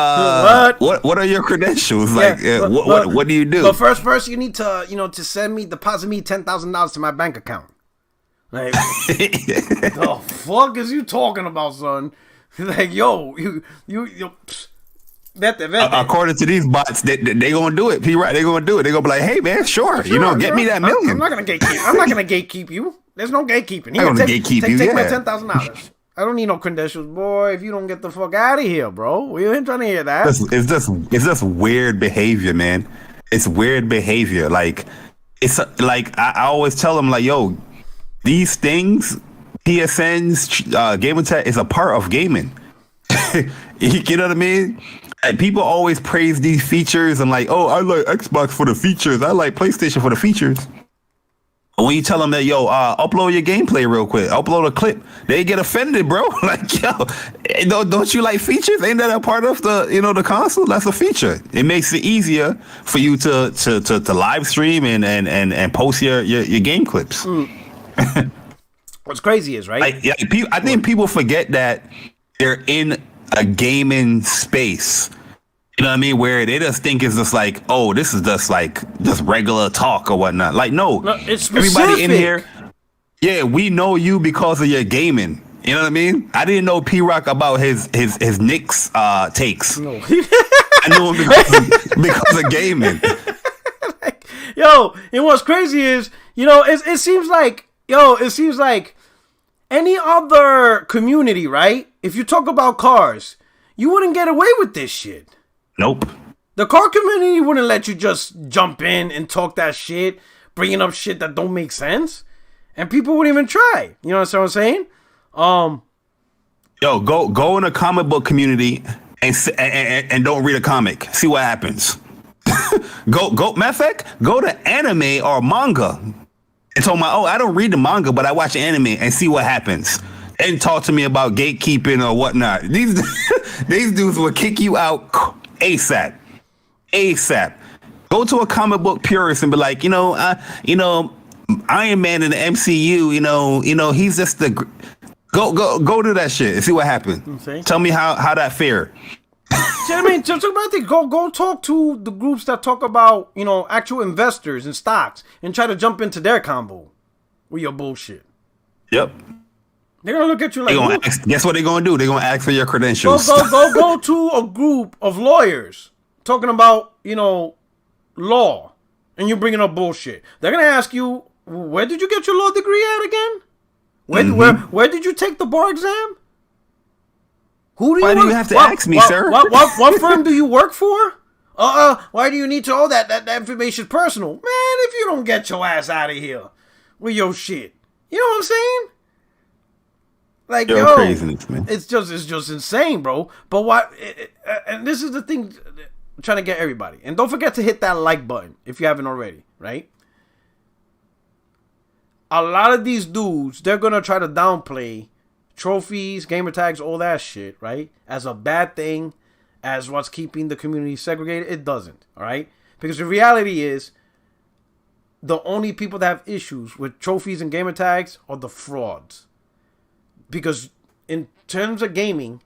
what are your credentials? Like, what do you do? But first, you need to, deposit me $10,000 to my bank account. Like, the fuck is you talking about, son? Like, yo, you. According to these bots, they gonna do it. P-Right, they gonna do it. They gonna be like, "Hey man, sure, get me that $1 million." I'm not gonna gatekeep. I'm not gonna gatekeep you. There's no gatekeeping. I'm gonna gatekeep you. Take my $10,000. I don't need no credentials, boy. If you don't get the fuck out of here, bro, we ain't trying to hear that. It's just weird behavior, man. It's weird behavior. Like, it's like I always tell them, like, yo, these things, PSNs, gamertags is a part of gaming. You know what I mean? And people always praise these features and like, oh, I like Xbox for the features. I like PlayStation for the features. When you tell them that, yo, upload your gameplay real quick, upload a clip, they get offended, bro. Like, yo, don't you like features? Ain't that a part of the console? That's a feature. It makes it easier for you to live stream and post your game clips. What's crazy is, right? I think people forget that they're in a gaming space. You know what I mean? Where they just think it's just like, oh, this is just regular talk or whatnot. Like, no, it's specific. Everybody in here, yeah, we know you because of your gaming. You know what I mean? I didn't know P-Rock about his Knicks takes. No. I knew him because of gaming. Yo, and what's crazy is, it seems like any other community, right? If you talk about cars, you wouldn't get away with this shit. Nope. The car community wouldn't let you just jump in and talk that shit, bringing up shit that don't make sense, and people wouldn't even try. You know what I'm saying? Yo, go in a comic book community and don't read a comic. See what happens. Go. Matter of fact, go to anime or manga and tell me, oh, I don't read the manga, but I watch anime and see what happens. And talk to me about gatekeeping or whatnot. These dudes will kick you out ASAP. Go to a comic book purist and be like, Iron Man in the MCU, he's just the. Go to that shit and see what happens. Okay. Tell me how that fared. I mean, just about this. Go talk to the groups that talk about, actual investors and stocks and try to jump into their combo with your bullshit. Yep. They're gonna look at you like, guess what they're gonna do? They're gonna ask for your credentials. Go to a group of lawyers talking about, law, and you bringing up bullshit. They're gonna ask you, where did you get your law degree at again? Where did you take the bar exam? Why do you have to ask me, sir? What firm do you work for? Why do you need to know that? That information is personal. Man, if you don't get your ass out of here with your shit. You know what I'm saying? Like, craziness, man. It's just insane, bro. But what? And this is the thing, I'm trying to get everybody. And don't forget to hit that like button if you haven't already, right? A lot of these dudes, they're gonna try to downplay trophies, gamer tags, all that shit, right? As a bad thing, as what's keeping the community segregated. It doesn't, all right? Because the reality is, the only people that have issues with trophies and gamer tags are the frauds. Because in terms of gaming,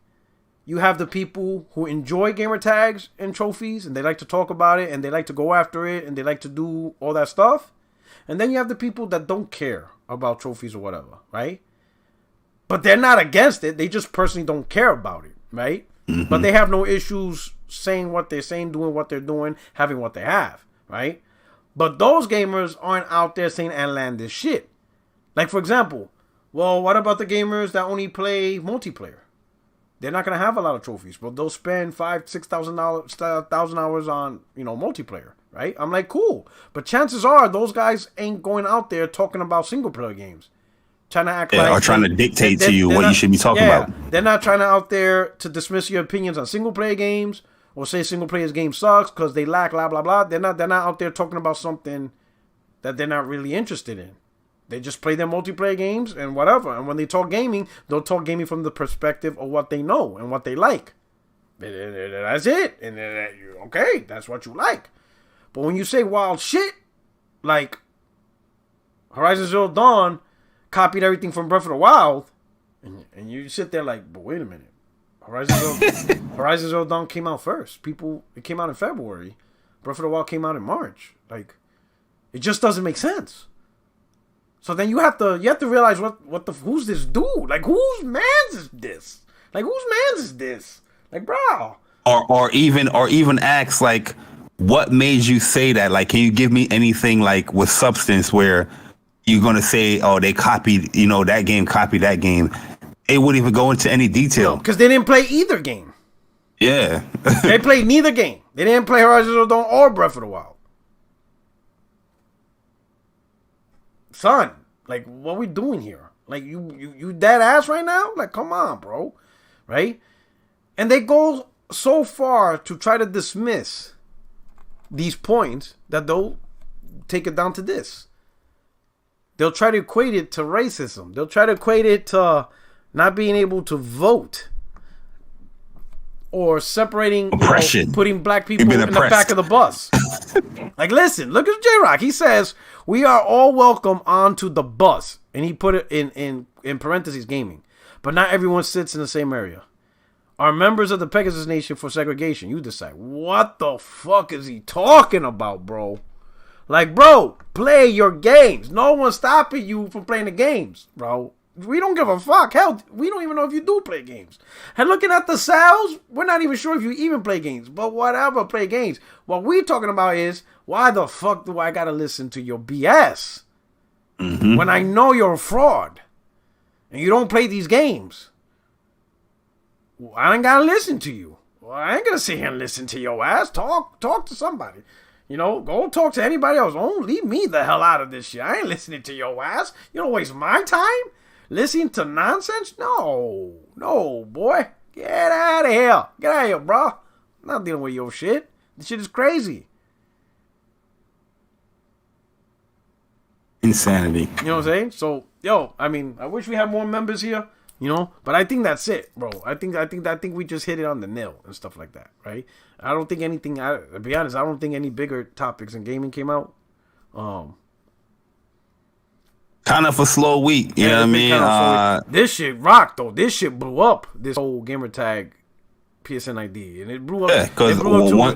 you have the people who enjoy gamer tags and trophies, and they like to talk about it, and they like to go after it, and they like to do all that stuff. And then you have the people that don't care about trophies or whatever, right? But they're not against it. They just personally don't care about it, right? Mm-hmm. But they have no issues saying what they're saying, doing what they're doing, having what they have, right? But those gamers aren't out there saying outlandish shit. Like, for example, well, what about the gamers that only play multiplayer? They're not going to have a lot of trophies, but they'll spend $5,000-$6,000 hours on, multiplayer, right? I'm like, cool. But chances are those guys ain't going out there talking about single player games. Trying to act like, or trying to dictate to you what you should be talking about. They're not trying to out there to dismiss your opinions on single player games or say single player game sucks because they lack blah blah blah. They're not out there talking about something that they're not really interested in. They just play their multiplayer games and whatever. And when they talk gaming, they'll talk gaming from the perspective of what they know and what they like. That's it. And then okay, that's what you like. But when you say wild shit, like Horizon Zero Dawn copied everything from Breath of the Wild, and you sit there like, but wait a minute, Horizon Zero Dawn came out first. It came out in February. Breath of the Wild came out in March. Like, it just doesn't make sense. So then you have to realize who's this dude? Like, whose man's is this? Like, whose man's is this? Like, bro. Or even ask, like, what made you say that? Like, can you give me anything like with substance where you're gonna say, oh, they copied, that game copied that game? It wouldn't even go into any detail because they didn't play either game. Yeah, they played neither game. They didn't play Horizon Zero Dawn or Breath of the Wild. Son, like, what we doing here? Like, you dead ass right now? Like, come on, bro, right? And they go so far to try to dismiss these points that they'll take it down to this. They'll try to equate it to racism. They'll try to equate it to not being able to vote or separating, putting black people in the back of the bus. Like, listen, look at J-Rock. He says, we are all welcome onto the bus. And he put it in parentheses, gaming. But not everyone sits in the same area. Are members of the Pegasus Nation for segregation. You decide. What the fuck is he talking about, bro? Like, bro, play your games. No one's stopping you from playing the games, bro. We don't give a fuck. Hell, we don't even know if you do play games. And looking at the sales, we're not even sure if you even play games. But whatever, play games. What we're talking about is, why the fuck do I gotta listen to your BS when I know you're a fraud? and you don't play these games, well, I ain't gotta listen to you. Well, I ain't gonna sit here and listen to your ass. Talk to somebody. Go talk to anybody else. Don't leave me the hell out of this shit. I ain't listening to your ass. You don't waste my time listening to nonsense. No, boy. Get out of here. Get out of here, bro. I'm not dealing with your shit. This shit is crazy. Insanity. You know what I'm saying? So, I wish we had more members here. But I think that's it, bro. I think we just hit it on the nail and stuff like that, right? I don't think anything. To be honest, I don't think any bigger topics in gaming came out. Kind of a slow week, you know what I mean? This shit rocked though. This shit blew up. This whole gamertag PSN ID, and it blew up. Yeah, because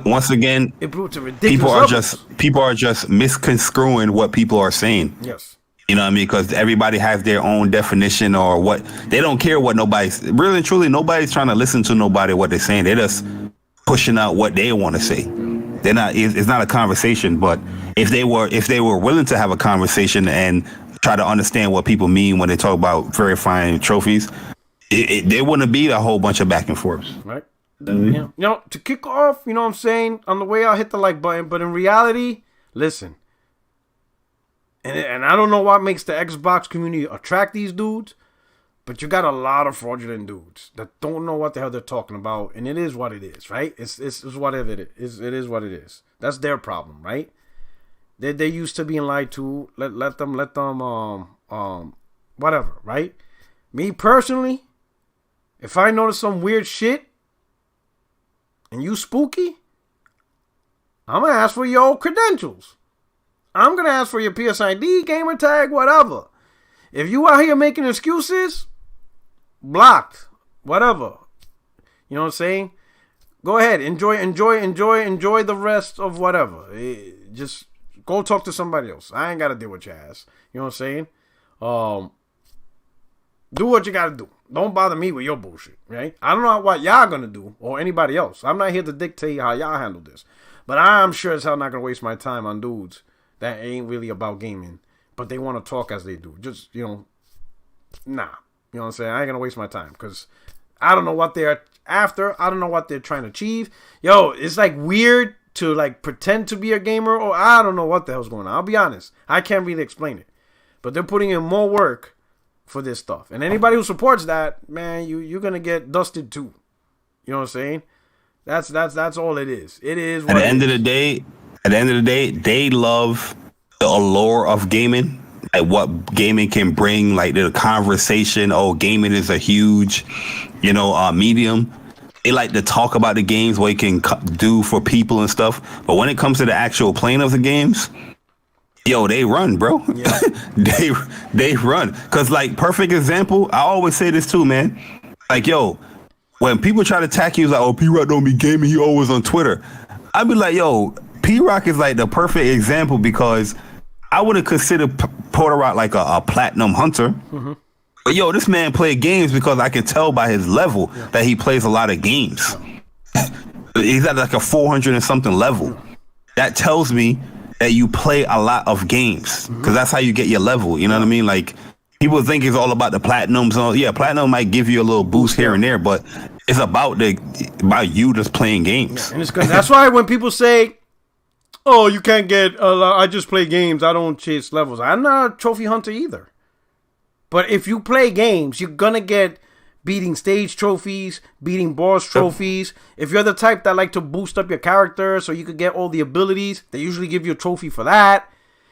once again, it blew up to ridiculous. People are just misconstruing what people are saying. Yes. You know what I mean? Because everybody has their own definition or what they don't care what nobody's really and truly. Nobody's trying to listen to nobody what they're saying. They're just pushing out what they want to say. They're not. It's not a conversation. But if they were willing to have a conversation and try to understand what people mean when they talk about verifying trophies, there wouldn't be a whole bunch of back and forths. Right. Mm-hmm. To kick off, you know what I'm saying? On the way out, hit the like button. But in reality, listen. And I don't know what makes the Xbox community attract these dudes, but you got a lot of fraudulent dudes that don't know what the hell they're talking about, and it is what it is, right? It's whatever it is. It is what it is. That's their problem, right? They're used to being lied to. Let them whatever, right? Me personally, if I notice some weird shit and you spooky, I'm gonna ask for your credentials. I'm going to ask for your PSN ID, gamertag, whatever. If you out here making excuses, blocked, whatever. You know what I'm saying? Go ahead. Enjoy the rest of whatever. Just go talk to somebody else. I ain't got to deal with your ass. You know what I'm saying? Do what you got to do. Don't bother me with your bullshit, right? I don't know what y'all going to do or anybody else. I'm not here to dictate how y'all handle this. But I'm sure as hell not going to waste my time on dudes that ain't really about gaming, but they want to talk as they do. Just, nah. You know what I'm saying? I ain't going to waste my time because I don't know what they're after. I don't know what they're trying to achieve. It's like weird to like pretend to be a gamer, or I don't know what the hell's going on. I'll be honest. I can't really explain it. But they're putting in more work for this stuff. And anybody who supports that, man, you're going to get dusted too. You know what I'm saying? That's all it is. It is what At the end of the day, they love the allure of gaming, like what gaming can bring, like the conversation. Oh, gaming is a huge, medium. They like to talk about the games, what it can do for people and stuff. But when it comes to the actual playing of the games, they run, bro. Yeah. they run. Cause like perfect example, I always say this too, man. Like, when people try to attack you, it's like, oh, P-Rock don't be gaming, he always on Twitter. I'd be like, P-Rock is like the perfect example because I wouldn't consider Porter Rock like a platinum hunter. Mm-hmm. But this man played games because I can tell by his level that he plays a lot of games. He's at like a 400 and something level. That tells me that you play a lot of games because that's how you get your level. You know what I mean? Like people think it's all about the platinums. Yeah, platinum might give you a little boost here and there, but it's about you just playing games. And that's why when people say, oh, you can't get I just play games, I don't chase levels. I'm not a trophy hunter either. But if you play games, you're going to get beating stage trophies, beating boss trophies. If you're the type that like to boost up your character so you could get all the abilities, they usually give you a trophy for that.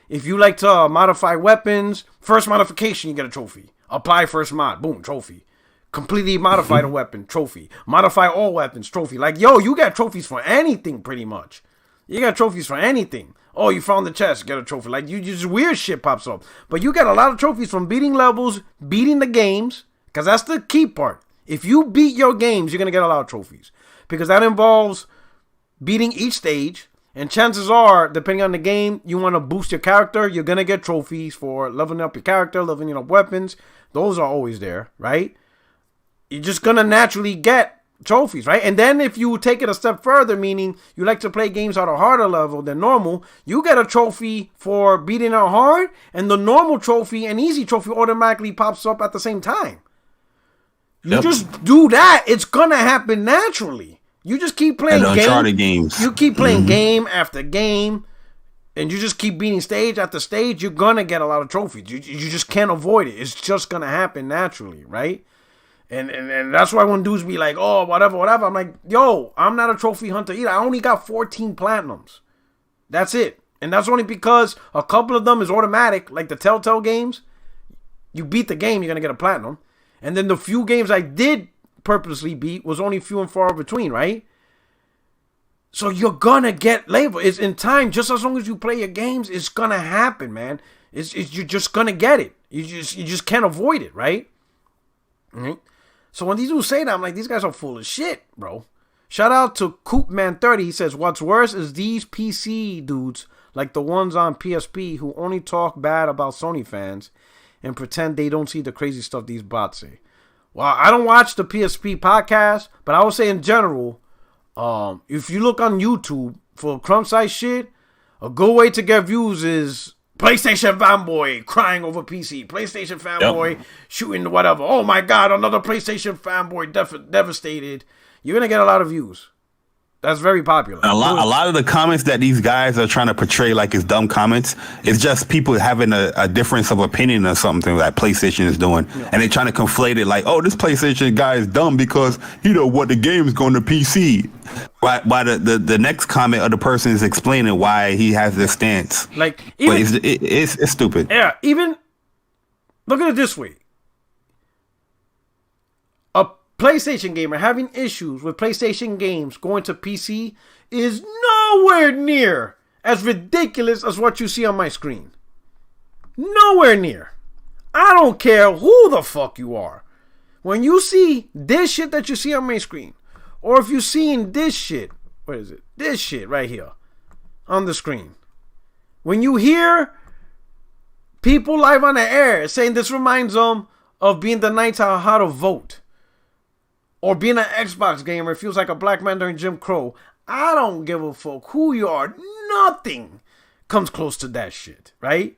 If you like to modify weapons, first modification, you get a trophy. Apply first mod, boom, trophy. Completely modify the weapon, trophy. Modify all weapons, trophy. Like, you got trophies for anything pretty much. You got trophies for anything. Oh, you found the chest, get a trophy. Like, you just weird shit pops up. But you get a lot of trophies from beating levels, beating the games, because that's the key part. If you beat your games, you're going to get a lot of trophies. Because that involves beating each stage. And chances are, depending on the game, you want to boost your character, you're going to get trophies for leveling up your character, leveling up weapons. Those are always there, right? You're just going to naturally get trophies, right? And then if you take it a step further, meaning you like to play games at a harder level than normal, you get a trophy for beating it hard, and the normal trophy and easy trophy automatically pops up at the same time. You just do that, it's gonna happen naturally. You just keep playing games. You keep playing game after game, and you just keep beating stage after stage, you're gonna get a lot of trophies. You just can't avoid it. It's just gonna happen naturally, right? And that's why when dudes be like, oh, whatever, I'm like, yo, I'm not a trophy hunter either. I only got 14 platinums. That's it. And that's only because a couple of them is automatic, like the Telltale games. You beat the game, you're gonna get a platinum. And then the few games I did purposely beat was only few and far between, right? So you're gonna get label. It's in time, just as long as you play your games, it's gonna happen, man. You're just gonna get it. You just can't avoid it, right? Mm-hmm. So when these dudes say that, I'm like, these guys are full of shit, bro. Shout out to Coopman30. He says, what's worse is these PC dudes, like the ones on PSP, who only talk bad about Sony fans and pretend they don't see the crazy stuff these bots say. Well, I don't watch the PSP podcast, but I would say in general, if you look on YouTube for crumb size shit, a good way to get views is PlayStation fanboy crying over PC. PlayStation fanboy shooting whatever. Oh my God, another PlayStation fanboy devastated. You're going to get a lot of views. That's very popular. A lot of the comments that these guys are trying to portray like it's dumb comments, it's just people having a difference of opinion or something that PlayStation is doing. Yeah. And they're trying to conflate it like, oh, this PlayStation guy is dumb because he know what the game's going to PC. Why the next comment of the person is explaining why he has this stance. Like, even, but it's stupid. Yeah, even, look at it this way. PlayStation gamer having issues with PlayStation games going to PC is nowhere near as ridiculous as what you see on my screen. Nowhere near. I don't care who the fuck you are. When you see this shit that you see on my screen, or if you're seeing this shit, what is it? This shit right here on the screen. When you hear people live on the air saying this reminds them of being the nights on how to vote, or being an Xbox gamer, it feels like a black man during Jim Crow. I don't give a fuck who you are. Nothing comes close to that shit, right?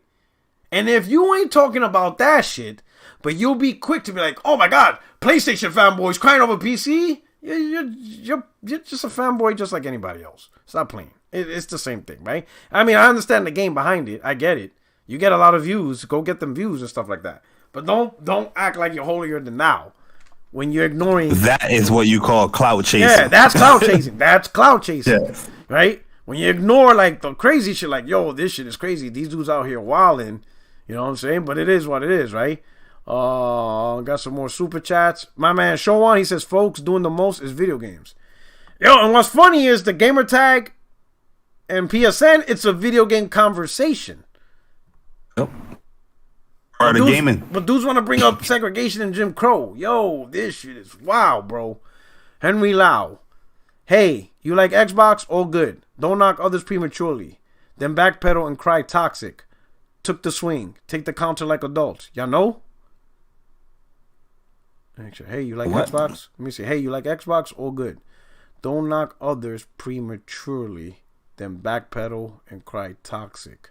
And if you ain't talking about that shit, but you'll be quick to be like, oh my God, PlayStation fanboys crying over PC, you're just a fanboy just like anybody else. Stop playing. It's the same thing, right? I mean, I understand the game behind it. I get it. You get a lot of views. Go get them views and stuff like that. But don't act like you're holier than thou. When you're ignoring... That is what you call clout chasing. Yeah, that's clout chasing. That's clout chasing. Yeah. Right? When you ignore, like, the crazy shit, like, yo, this shit is crazy. These dudes out here wilding. You know what I'm saying? But it is what it is, right? Got some more super chats. My man Showan, he says, folks, doing the most is video games. Yo, and what's funny is the gamertag and PSN, it's a video game conversation. Yep. Part of gaming. But dudes want to bring up segregation and Jim Crow. Yo, this shit is wow, bro. Henry Lau. Hey, you like Xbox? All good. Don't knock others prematurely. Then backpedal and cry toxic. Took the swing. Take the counter like adults. Y'all know? Hey, you like Xbox? Let me see. Hey, you like Xbox? All good. Don't knock others prematurely. Then backpedal and cry toxic.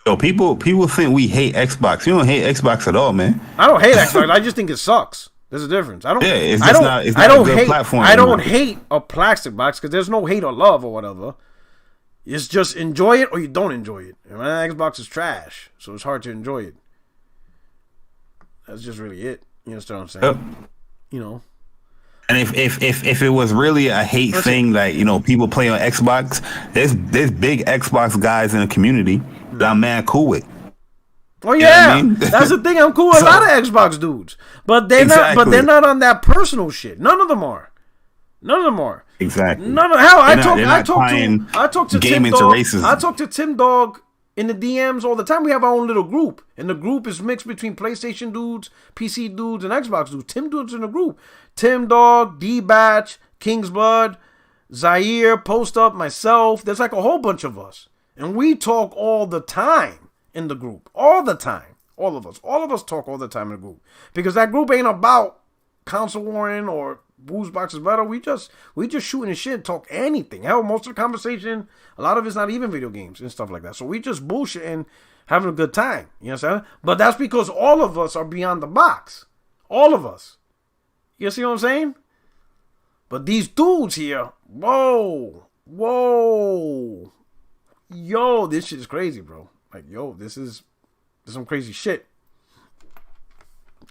Yo, people think we hate Xbox. You don't hate Xbox at all, man. I don't hate Xbox. I just think it sucks. There's a difference. I don't. Yeah, it's just not a good platform. I don't hate a plastic box because there's no hate or love or whatever. It's just enjoy it or you don't enjoy it. And my Xbox is trash, so it's hard to enjoy it. That's just really it. You understand what I'm saying? Yep. You know. And if it was really a hate thing, like, you know, people play on Xbox, there's big Xbox guys in the community that I'm mad cool with. Oh yeah, you know what I mean? That's the thing. I'm cool with a lot of Xbox dudes, but they're not. But they're not on that personal shit. None of them are. Exactly. None of hell. I talked to Tim Dog. I talk to Tim Dog in the DMs all the time. We have our own little group, and the group is mixed between PlayStation dudes, PC dudes, and Xbox dudes. Tim dudes in the group. Tim Dog, D-Batch, King's Blood, Zaire, Post Up, myself. There's like a whole bunch of us, and we talk all the time in the group. All the time. All of us talk all the time in the group, because that group ain't about console warring or Booze Box is better. We just shooting and shit, talk anything. Hell, most of the conversation, a lot of it's not even video games and stuff like that. So we just bullshitting, having a good time. You know what I'm saying? But that's because all of us are beyond the box. All of us. You see what I'm saying? But these dudes here, whoa, yo, this shit is crazy, bro. Like, yo, this is some crazy shit.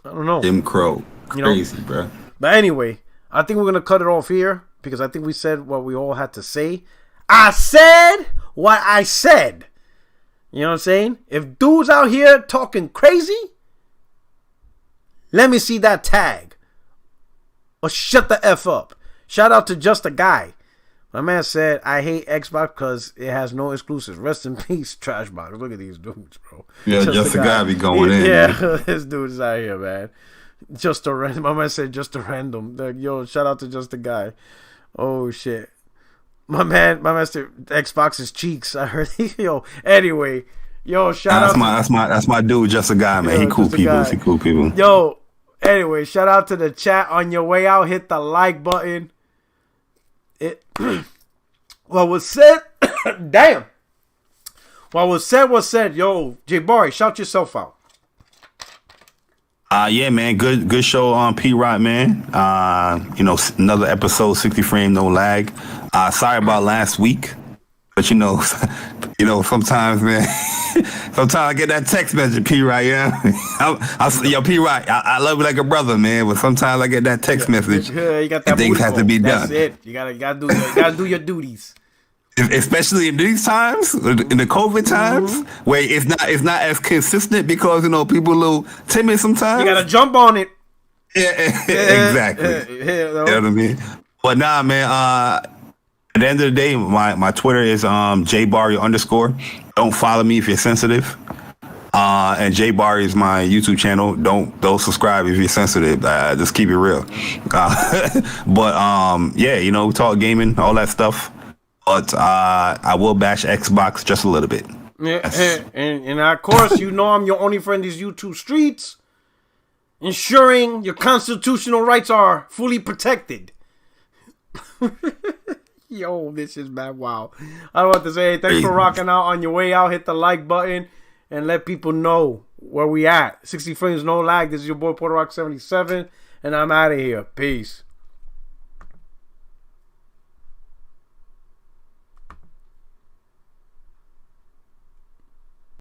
I don't know. Jum Crow. Crazy, you know? Bro. But anyway, I think we're going to cut it off here because I think we said what we all had to say. I said what I said. You know what I'm saying? If dudes out here talking crazy, let me see that tag. Or shut the F up. Shout out to Just a Guy. My man said, I hate Xbox because it has no exclusives. Rest in peace, Trash Box. Look at these dudes, bro. Yeah, just a guy be going in. Yeah, this dude is out here, man. Just a random. My man said, just a random. Like, yo, shout out to Just a Guy. Oh, shit. My man said, Xbox's cheeks. I heard. Yo, anyway. Yo, shout out. That's my dude, Just a Guy, man. He cool people. Yo, anyway, shout out to the chat. On your way out, hit the like button. What was said, damn. What was said. Yo, J Barry, shout yourself out. Yeah, man, good show on P-Rock, man. Another episode, 60 frame, no lag. Sorry about last week, but sometimes, man, sometimes I get that text message, P-Rock, yeah. Yo, P-Rock, I love you like a brother, man, but sometimes I get that text message. You got that and things have to be done. That's it. You gotta do your duties. Especially in these times, in the COVID times, where it's not as consistent because people a little timid sometimes. You gotta jump on it. Yeah, exactly. You know what I mean? But nah, man. At the end of the day, my Twitter is jbarry_. Don't follow me if you're sensitive. And jbarry is my YouTube channel. Don't subscribe if you're sensitive. Just keep it real. But we talk gaming, all that stuff. But I will bash Xbox just a little bit. Yeah, and of course, I'm your only friend in these YouTube streets, ensuring your constitutional rights are fully protected. Yo, this is bad. Wow. I don't want to say thanks for rocking out. On your way out, hit the like button and let people know where we at. 60 frames, no lag. This is your boy Puerto Rock 77, and I'm out of here. Peace.